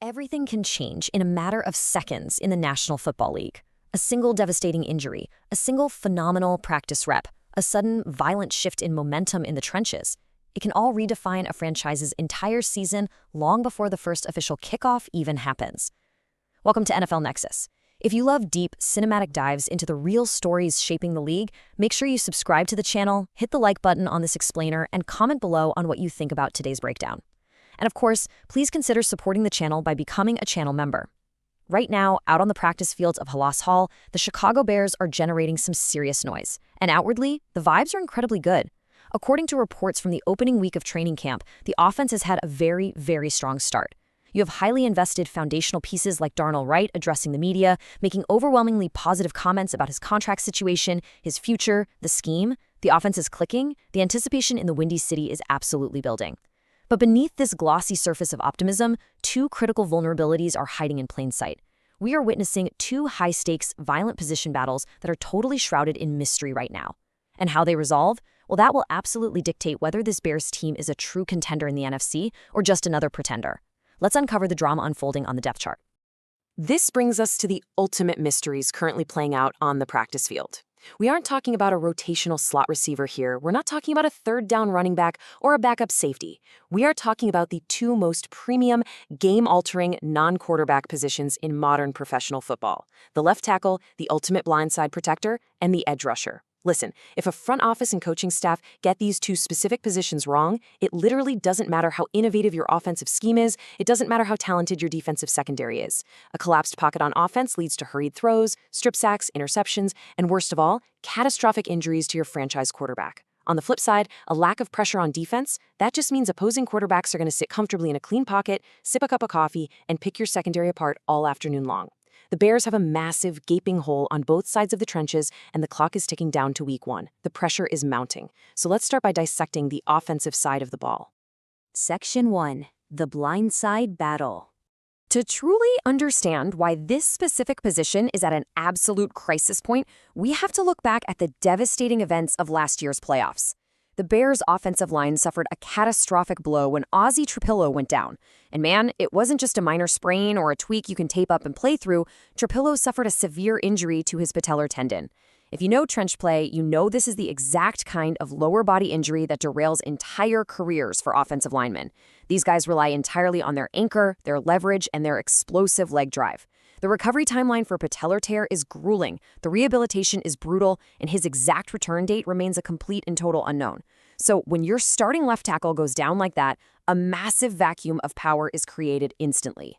Everything can change in a matter of seconds in the National Football League. A single devastating injury, a single phenomenal practice rep, a sudden violent shift in momentum in the trenches. It can all redefine a franchise's entire season long before the first official kickoff even happens. Welcome to NFL Nexus. If you love deep, cinematic dives into the real stories shaping the league, make sure you subscribe to the channel, hit the like button on this explainer, and comment below on what you think about today's breakdown. And of course, please consider supporting the channel by becoming a channel member. Right now, out on the practice fields of Halas Hall, the Chicago Bears are generating some serious noise. And outwardly, the vibes are incredibly good. According to reports from the opening week of training camp, the offense has had a very, very strong start. You have highly invested foundational pieces like Darnell Wright addressing the media, making overwhelmingly positive comments about his contract situation, his future, the scheme. The offense is clicking. The anticipation in the Windy City is absolutely building. But beneath this glossy surface of optimism, two critical vulnerabilities are hiding in plain sight. We are witnessing two high-stakes, violent position battles that are totally shrouded in mystery right now. And how they resolve? Well, that will absolutely dictate whether this Bears team is a true contender in the NFC or just another pretender. Let's uncover the drama unfolding on the depth chart. This brings us to the ultimate mysteries currently playing out on the practice field. We aren't talking about a rotational slot receiver here. We're not talking about a third down running back or a backup safety. We are talking about the two most premium, game-altering, non-quarterback positions in modern professional football. The left tackle, the ultimate blindside protector, and the edge rusher. Listen, if a front office and coaching staff get these two specific positions wrong, it literally doesn't matter how innovative your offensive scheme is, it doesn't matter how talented your defensive secondary is. A collapsed pocket on offense leads to hurried throws, strip sacks, interceptions, and worst of all, catastrophic injuries to your franchise quarterback. On the flip side, a lack of pressure on defense, that just means opposing quarterbacks are going to sit comfortably in a clean pocket, sip a cup of coffee, and pick your secondary apart all afternoon long. The Bears have a massive, gaping hole on both sides of the trenches, and the clock is ticking down to week one. The pressure is mounting. So let's start by dissecting the offensive side of the ball. Section 1. The blindside battle. To truly understand why this specific position is at an absolute crisis point, we have to look back at the devastating events of last year's playoffs. The Bears' offensive line suffered a catastrophic blow when Ozzie Trapillo went down. And man, it wasn't just a minor sprain or a tweak you can tape up and play through. Trapillo suffered a severe injury to his patellar tendon. If you know trench play, you know this is the exact kind of lower body injury that derails entire careers for offensive linemen. These guys rely entirely on their anchor, their leverage, and their explosive leg drive. The recovery timeline for patellar tear is grueling, the rehabilitation is brutal, and his exact return date remains a complete and total unknown. So when your starting left tackle goes down like that, a massive vacuum of power is created instantly.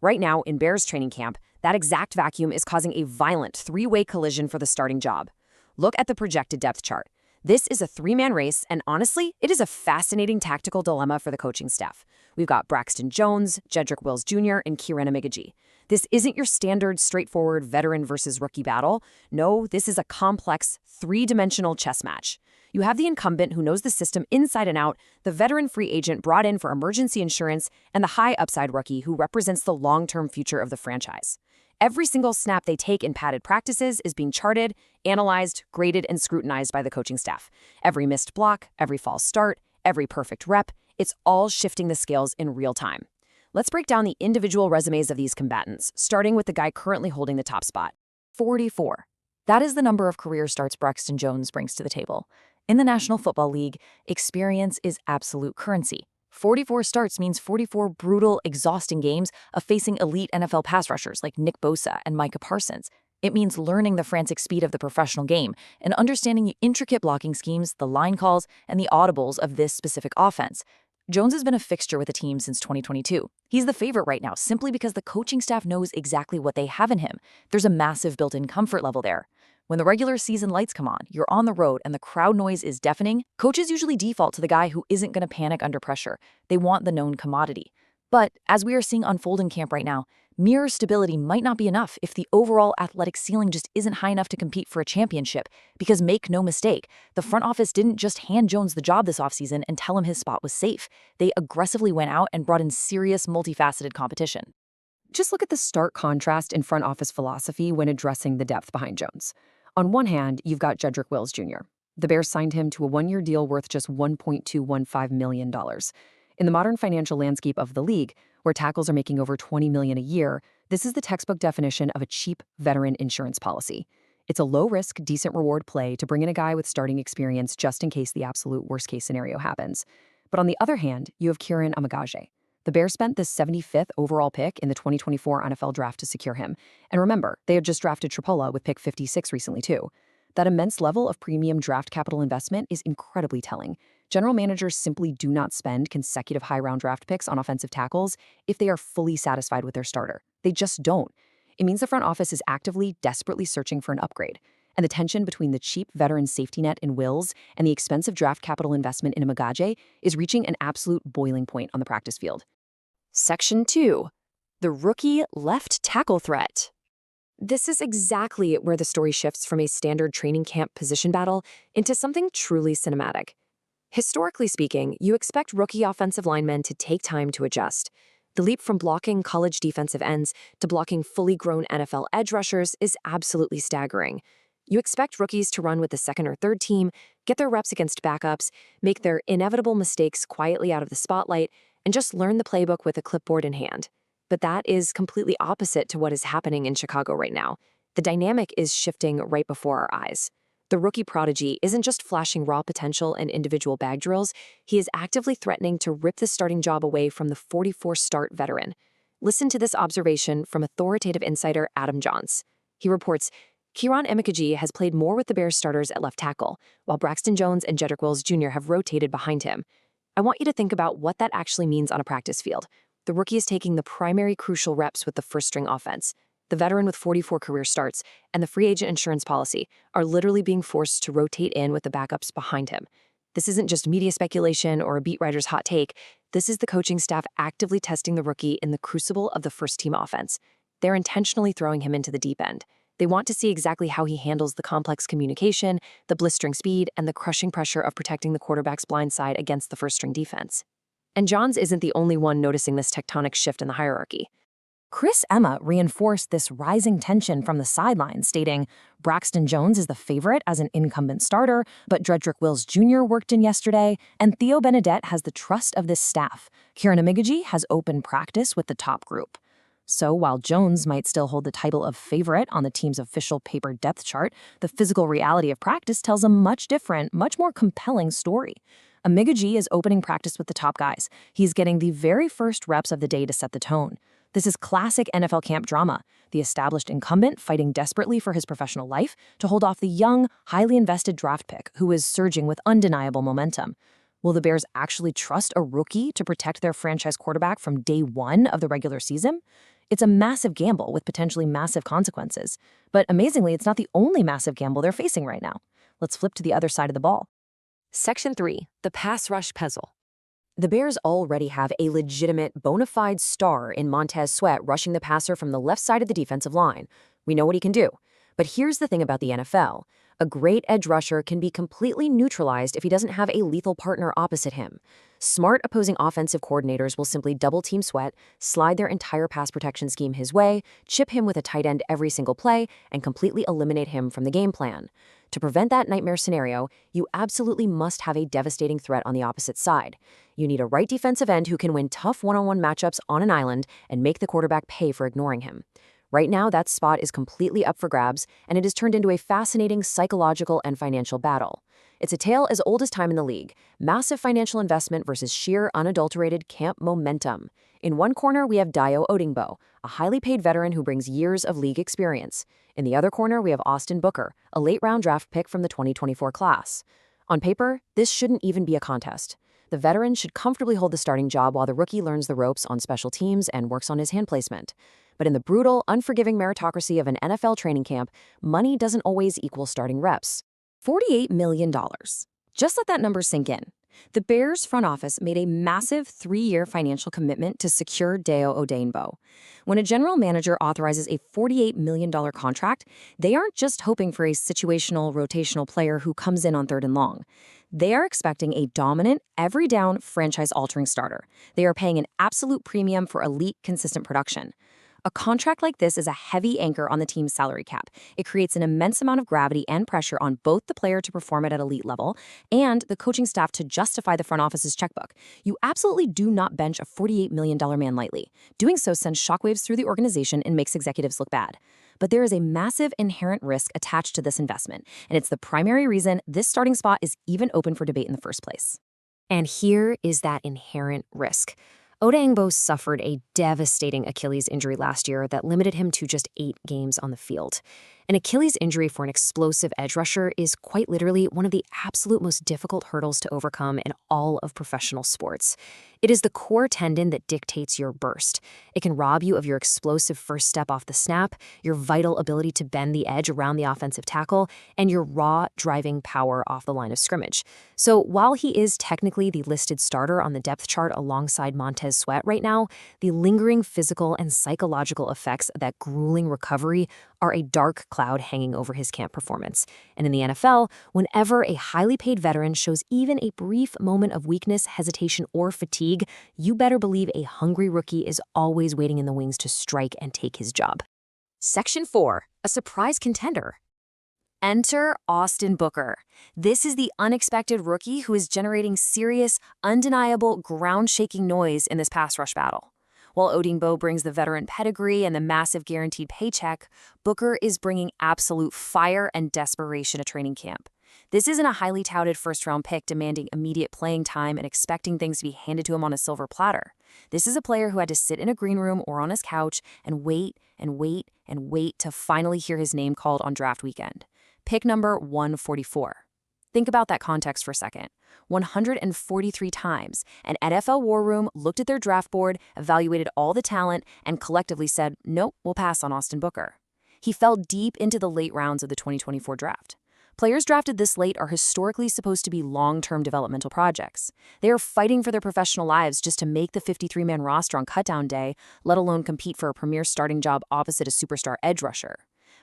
Right now, in Bears training camp, that exact vacuum is causing a violent three-way collision for the starting job. Look at the projected depth chart. This is a three-man race, and honestly, it is a fascinating tactical dilemma for the coaching staff. We've got Braxton Jones, Jedrick Wills Jr., and Kieran Amigiji. This isn't your standard, straightforward veteran versus rookie battle. No, this is a complex, three-dimensional chess match. You have the incumbent who knows the system inside and out, the veteran free agent brought in for emergency insurance, and the high-upside rookie who represents the long-term future of the franchise. Every single snap they take in padded practices is being charted, analyzed, graded, and scrutinized by the coaching staff. Every missed block, every false start, every perfect rep, it's all shifting the scales in real time. Let's break down the individual resumes of these combatants, starting with the guy currently holding the top spot. 44. That is the number of career starts Braxton Jones brings to the table. In the National Football League, experience is absolute currency. 44 starts means 44 brutal, exhausting games of facing elite NFL pass rushers like Nick Bosa and Micah Parsons. It means learning the frantic speed of the professional game and understanding the intricate blocking schemes, the line calls, and the audibles of this specific offense. Jones has been a fixture with the team since 2022. He's the favorite right now simply because the coaching staff knows exactly what they have in him. There's a massive built-in comfort level there. When the regular season lights come on, you're on the road, and the crowd noise is deafening, coaches usually default to the guy who isn't going to panic under pressure. They want the known commodity. But as we are seeing unfold in camp right now, mere stability might not be enough if the overall athletic ceiling just isn't high enough to compete for a championship. Because make no mistake, the front office didn't just hand Jones the job this offseason and tell him his spot was safe. They aggressively went out and brought in serious, multifaceted competition. Just look at the stark contrast in front office philosophy when addressing the depth behind Jones. On one hand, you've got Jedrick Wills Jr. The Bears signed him to a one-year deal worth just $1.215 million. In the modern financial landscape of the league, where tackles are making over $20 million a year, this is the textbook definition of a cheap veteran insurance policy. It's a low-risk, decent reward play to bring in a guy with starting experience just in case the absolute worst-case scenario happens. But on the other hand, you have Kieran Amagaje. The Bears spent the 75th overall pick in the 2024 NFL draft to secure him. And remember, they had just drafted Tripolo with pick 56 recently too. That immense level of premium draft capital investment is incredibly telling. General managers simply do not spend consecutive high-round draft picks on offensive tackles if they are fully satisfied with their starter. They just don't. It means the front office is actively, desperately searching for an upgrade. And the tension between the cheap veteran safety net in Wills and the expensive draft capital investment in Amagaje is reaching an absolute boiling point on the practice field. Section 2. The rookie left tackle threat. This is exactly where the story shifts from a standard training camp position battle into something truly cinematic. Historically speaking, you expect rookie offensive linemen to take time to adjust. The leap from blocking college defensive ends to blocking fully grown NFL edge rushers is absolutely staggering. You expect rookies to run with the second or third team, get their reps against backups, make their inevitable mistakes quietly out of the spotlight, and just learn the playbook with a clipboard in hand. But that is completely opposite to what is happening in Chicago right now. The dynamic is shifting right before our eyes. The rookie prodigy isn't just flashing raw potential and individual bag drills, he is actively threatening to rip the starting job away from the 44-start veteran. Listen to this observation from authoritative insider Adam Johns. He reports, Kieran Amagaje has played more with the Bears starters at left tackle, while Braxton Jones and Jedrick Wills Jr. have rotated behind him. I want you to think about what that actually means on a practice field. The rookie is taking the primary crucial reps with the first-string offense. The veteran with 44 career starts and the free agent insurance policy are literally being forced to rotate in with the backups behind him. This isn't just media speculation or a beat writer's hot take. This is the coaching staff actively testing the rookie in the crucible of the first-team offense. They're intentionally throwing him into the deep end. They want to see exactly how he handles the complex communication, the blistering speed, and the crushing pressure of protecting the quarterback's blind side against the first-string defense. And Johns isn't the only one noticing this tectonic shift in the hierarchy. Chris Emma reinforced this rising tension from the sidelines, stating, Braxton Jones is the favorite as an incumbent starter, but Jedrick Wills Jr. worked in yesterday, and Theo Benedette has the trust of this staff. Kieran Amagaje has open practice with the top group. So while Jones might still hold the title of favorite on the team's official paper depth chart, the physical reality of practice tells a much different, much more compelling story. Amagaje is opening practice with the top guys. He's getting the very first reps of the day to set the tone. This is classic NFL camp drama, the established incumbent fighting desperately for his professional life to hold off the young, highly invested draft pick who is surging with undeniable momentum. Will the Bears actually trust a rookie to protect their franchise quarterback from day one of the regular season? It's a massive gamble with potentially massive consequences. But amazingly, it's not the only massive gamble they're facing right now. Let's flip to the other side of the ball. Section 3. The pass rush puzzle. The Bears already have a legitimate, bona fide star in Montez Sweat rushing the passer from the left side of the defensive line. We know what he can do. But here's the thing about the NFL. A great edge rusher can be completely neutralized if he doesn't have a lethal partner opposite him. Smart opposing offensive coordinators will simply double-team Sweat, slide their entire pass protection scheme his way, chip him with a tight end every single play, and completely eliminate him from the game plan. To prevent that nightmare scenario, you absolutely must have a devastating threat on the opposite side. You need a right defensive end who can win tough one-on-one matchups on an island and make the quarterback pay for ignoring him. Right now, that spot is completely up for grabs, and it has turned into a fascinating psychological and financial battle. It's a tale as old as time in the league, massive financial investment versus sheer, unadulterated camp momentum. In one corner, we have Dayo Odingbo, a highly paid veteran who brings years of league experience. In the other corner, we have Austin Booker, a late-round draft pick from the 2024 class. On paper, this shouldn't even be a contest. The veteran should comfortably hold the starting job while the rookie learns the ropes on special teams and works on his hand placement. But in the brutal, unforgiving meritocracy of an NFL training camp, money doesn't always equal starting reps. $48 million. Just let that number sink in. The Bears front office made a massive 3-year financial commitment to secure Dayo Odingbo. When a general manager authorizes a $48 million contract, they aren't just hoping for a situational, rotational player who comes in on third and long. They are expecting a dominant, every-down, franchise-altering starter. They are paying an absolute premium for elite, consistent production. A contract like this is a heavy anchor on the team's salary cap. It creates an immense amount of gravity and pressure on both the player to perform at elite level and the coaching staff to justify the front office's checkbook. You absolutely do not bench a $48 million man lightly. Doing so sends shockwaves through the organization and makes executives look bad. But there is a massive inherent risk attached to this investment, and it's the primary reason this starting spot is even open for debate in the first place. And here is that inherent risk. Odeangbo suffered a devastating Achilles injury last year that limited him to just 8 games on the field. An Achilles injury for an explosive edge rusher is quite literally one of the absolute most difficult hurdles to overcome in all of professional sports. It is the core tendon that dictates your burst. It can rob you of your explosive first step off the snap, your vital ability to bend the edge around the offensive tackle, and your raw driving power off the line of scrimmage. So while he is technically the listed starter on the depth chart alongside Montez Sweat right now, the lingering physical and psychological effects of that grueling recovery are a dark cloud hanging over his camp performance. And in the NFL, whenever a highly paid veteran shows even a brief moment of weakness, hesitation, or fatigue, you better believe a hungry rookie is always waiting in the wings to strike and take his job. Section 4. A surprise contender. Enter Austin Booker. This is the unexpected rookie who is generating serious, undeniable, ground-shaking noise in this pass rush battle. While Odeangbo brings the veteran pedigree and the massive guaranteed paycheck, Booker is bringing absolute fire and desperation to training camp. This isn't a highly touted first-round pick demanding immediate playing time and expecting things to be handed to him on a silver platter. This is a player who had to sit in a green room or on his couch and wait and wait and wait to finally hear his name called on draft weekend. Pick number 144. Think about that context for a second. 143 times, an NFL war room looked at their draft board, evaluated all the talent, and collectively said, nope, we'll pass on Austin Booker. He fell deep into the late rounds of the 2024 draft. Players drafted this late are historically supposed to be long-term developmental projects. They are fighting for their professional lives just to make the 53-man roster on cutdown day, let alone compete for a premier starting job opposite a superstar edge rusher.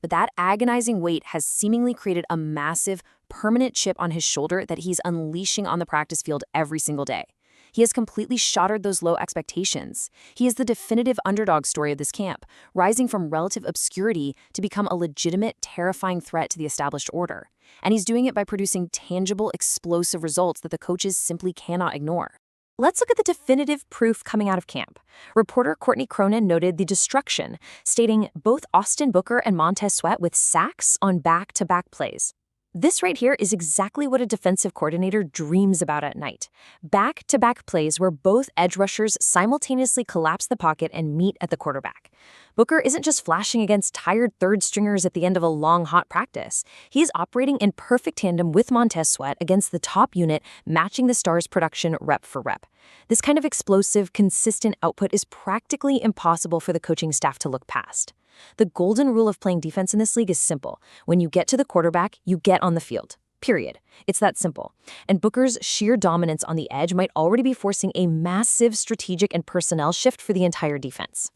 But that agonizing wait has seemingly created a massive, permanent chip on his shoulder that he's unleashing on the practice field every single day. He has completely shattered those low expectations. He is the definitive underdog story of this camp, rising from relative obscurity to become a legitimate, terrifying threat to the established order. And he's doing it by producing tangible, explosive results that the coaches simply cannot ignore. Let's look at the definitive proof coming out of camp. Reporter Courtney Cronin noted the destruction, stating both Austin Booker and Montez Sweat with sacks on back-to-back plays. This right here is exactly what a defensive coordinator dreams about at night. Back-to-back plays where both edge rushers simultaneously collapse the pocket and meet at the quarterback. Booker isn't just flashing against tired third stringers at the end of a long, hot practice. He's operating in perfect tandem with Montez Sweat against the top unit, matching the Stars' production rep for rep. This kind of explosive, consistent output is practically impossible for the coaching staff to look past. The golden rule of playing defense in this league is simple. When you get to the quarterback, you get on the field. Period. It's that simple. And Booker's sheer dominance on the edge might already be forcing a massive strategic and personnel shift for the entire defense.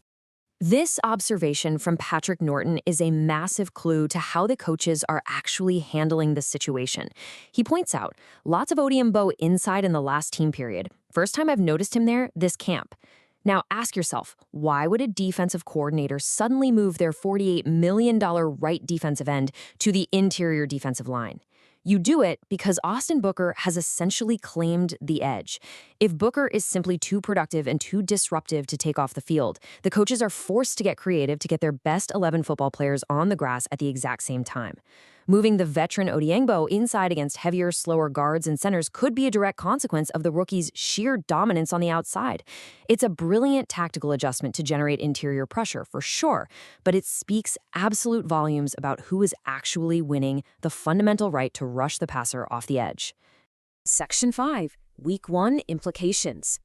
This observation from Patrick Norton is a massive clue to how the coaches are actually handling this situation. He points out, lots of Odeangbo inside in the last team period. First time I've noticed him there, this camp. Now ask yourself, why would a defensive coordinator suddenly move their $48 million right defensive end to the interior defensive line? You do it because Austin Booker has essentially claimed the edge. If Booker is simply too productive and too disruptive to take off the field, the coaches are forced to get creative to get their best 11 football players on the grass at the exact same time. Moving the veteran Odeangbo inside against heavier, slower guards and centers could be a direct consequence of the rookie's sheer dominance on the outside. It's a brilliant tactical adjustment to generate interior pressure, for sure, but it speaks absolute volumes about who is actually winning the fundamental right to rush the passer off the edge. Section 5. Week 1 Implications.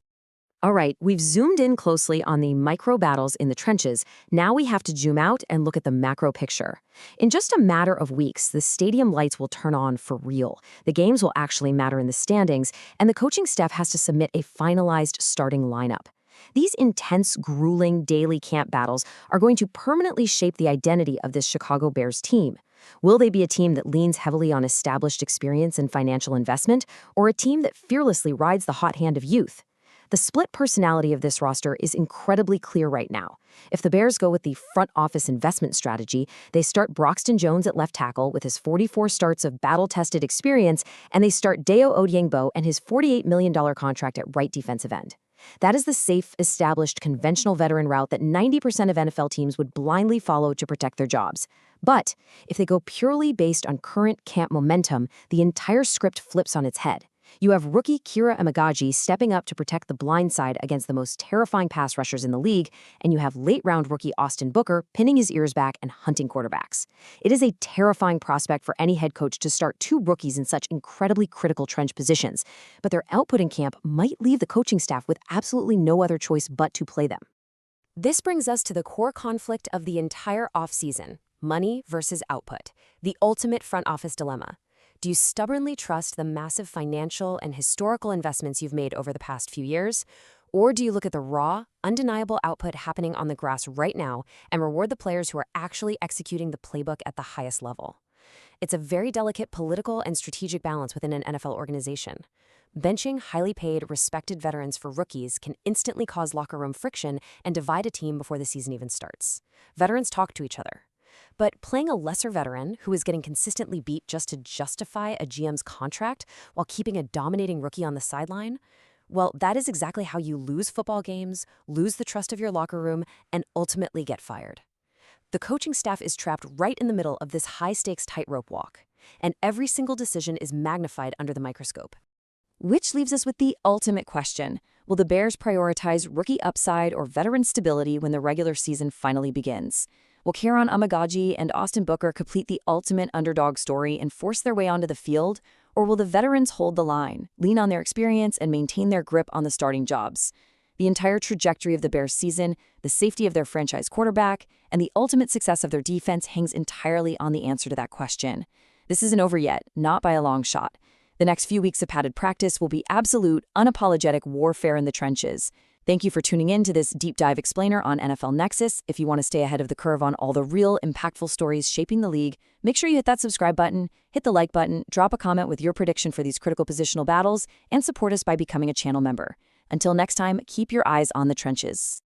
All right, we've zoomed in closely on the micro battles in the trenches. Now we have to zoom out and look at the macro picture. In just a matter of weeks, the stadium lights will turn on for real. The games will actually matter in the standings, and the coaching staff has to submit a finalized starting lineup. These intense, grueling daily camp battles are going to permanently shape the identity of this Chicago Bears team. Will they be a team that leans heavily on established experience and financial investment, or a team that fearlessly rides the hot hand of youth? The split personality of this roster is incredibly clear right now. If the Bears go with the front office investment strategy, they start Braxton Jones at left tackle with his 44 starts of battle-tested experience, and they start Deo Odiengbo and his $48 million contract at right defensive end. That is the safe, established, conventional veteran route that 90% of NFL teams would blindly follow to protect their jobs. But if they go purely based on current camp momentum, the entire script flips on its head. You have rookie Kira Amagaji stepping up to protect the blind side against the most terrifying pass rushers in the league, and you have late-round rookie Austin Booker pinning his ears back and hunting quarterbacks. It is a terrifying prospect for any head coach to start two rookies in such incredibly critical trench positions, but their output in camp might leave the coaching staff with absolutely no other choice but to play them. This brings us to the core conflict of the entire offseason: money versus output, the ultimate front office dilemma. Do you stubbornly trust the massive financial and historical investments you've made over the past few years? Or do you look at the raw, undeniable output happening on the grass right now and reward the players who are actually executing the playbook at the highest level? It's a very delicate political and strategic balance within an NFL organization. Benching highly paid, respected veterans for rookies can instantly cause locker room friction and divide a team before the season even starts. Veterans talk to each other. But playing a lesser veteran who is getting consistently beat just to justify a GM's contract while keeping a dominating rookie on the sideline, well, that is exactly how you lose football games, lose the trust of your locker room, and ultimately get fired. The coaching staff is trapped right in the middle of this high-stakes tightrope walk, and every single decision is magnified under the microscope. Which leaves us with the ultimate question: will the Bears prioritize rookie upside or veteran stability when the regular season finally begins? Will Kieran Amagaji and Austin Booker complete the ultimate underdog story and force their way onto the field? Or will the veterans hold the line, lean on their experience, and maintain their grip on the starting jobs? The entire trajectory of the Bears season, the safety of their franchise quarterback, and the ultimate success of their defense hangs entirely on the answer to that question. This isn't over yet, not by a long shot. The next few weeks of padded practice will be absolute, unapologetic warfare in the trenches. Thank you for tuning in to this deep dive explainer on NFL Nexus. If you want to stay ahead of the curve on all the real, impactful stories shaping the league, make sure you hit that subscribe button, hit the like button, drop a comment with your prediction for these critical positional battles, and support us by becoming a channel member. Until next time, keep your eyes on the trenches.